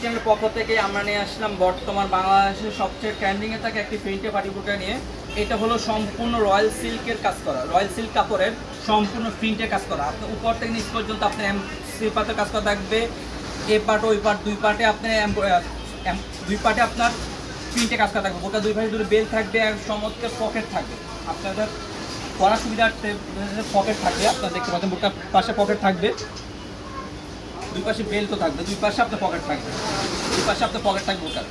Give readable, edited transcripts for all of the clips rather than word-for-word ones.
চ্যানেলের পক্ষ থেকে আমরা নিয়ে আসলাম বর্তমান বাংলাদেশের সবচেয়ে ট্রেন্ডিংয়ে থাকে একটি প্রিন্টে পার্টি বুরকা নিয়ে। এটা হলো সম্পূর্ণ রয়্যাল সিল্কের কাজ করা, রয়্যাল সিল্ক কাপড়ের সম্পূর্ণ প্রিন্টের কাজ করা। আপনার উপর থেকে নিচ পর্যন্ত আপনার স্লিপারের কাজ করা থাকবে, এ পার্ট ওই পার্ট দুই পার্টে আপনার দুই পার্টে আপনার প্রিন্টে কাজ করা থাকবে। বোরকা দুই পাশে দুটো বেল থাকবে আর চমৎকার পকেট থাকবে। আপনাদের পড়ার সুবিধার্থে পকেট থাকবে, আপনারা দেখতে পাচ্ছেন বোরকার পাশে পকেট থাকবে, দুই পাশে বেল্টও থাকবে, দুই পাশে আপনার পকেট থাকবে, দুই পাশে আপনার পকেট থাকবে। বোরকার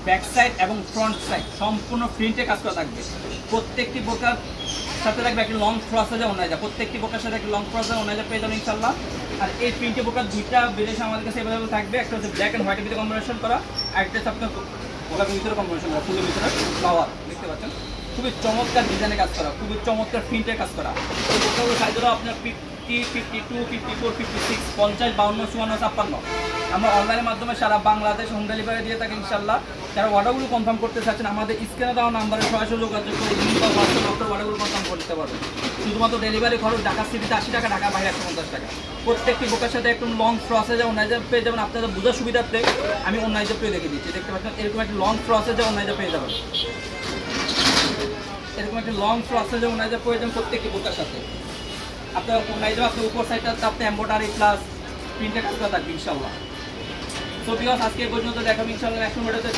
ব্যাক সাইড এবং ফ্রন্ট সাইড সম্পূর্ণ প্রিন্টে কাজ করা থাকবে। প্রত্যেকটি বোরকার সাথে থাকবে একটি লং ফ্রসেজে ওনাইজা, প্রত্যেকটি বোরকার সাথে একটি লং ফ্রসেজে ওনাইজা পেয়ে যাবেন ইনশাল্লাহ। আর এই প্রিন্টে বোরকার দুইটা বিদেশে আমাদের কাছে অ্যাভেলেবল থাকবে, একটা হচ্ছে ব্ল্যাক অ্যান্ড হোয়াইটের ভিতরে কম্বিনেশন করা, আর একটা হচ্ছে আপনার বোরকার ভিতরে কম্বিনেশন করা, ফুলের ভিতরে ফ্লাওয়ার দেখতে পাচ্ছেন। খুবই চমৎকার ডিজাইনের কাজ করা, খুবই চমৎকার প্রিন্টের কাজ করা। এই বোরকাগুলো সাইজ হলো আপনার 50, 52, 54, 56, 50, 52, 54, 56। আমরা অনলাইনের মাধ্যমে সারা বাংলাদেশ হোম ডেলিভারি দিয়ে থাকি ইনশাল্লাহ। যারা অর্ডারগুলো কনফার্ম করতে চাচ্ছেন আমাদের স্ক্রিনে দেওয়া নাম্বারে সরাসরি যোগাযোগ করে ইমেল বা হোয়াটসঅ্যাপ অর্ডারগুলো কনফার্ম করতে পারবেন। শুধুমাত্র ডেলিভারি খরচ ঢাকা সিটিতে 80 টাকা, ঢাকা বাইরে 150 টাকা। প্রত্যেকটি বোকার সাথে একটু লং প্রসেসে অন্যায় পেয়ে যাবেন। আপনাদের বোঝার সুবিধার্থে আমি অন্যায় পেয়ে দেখে দিচ্ছি, দেখতে পাচ্ছেন এরকম একটি লং প্রসেসে অন্যায় পেয়ে যাবেন, এরকম একটি লং প্রসেসে অন্যায় পেয়ে যাবেন প্রত্যেকটি বোকার সাথে। আপনার অন্যায় আপনার উপর সাইডটা আপনি এম্বয়ডারি প্লাস প্রিন্টের কাজ করা থাকবে ইনশাল্লাহ। সো বিকজ আজকে পর্যন্ত দেখাবো ইনশাল্লাহ নেক্সট ভিডিওতে।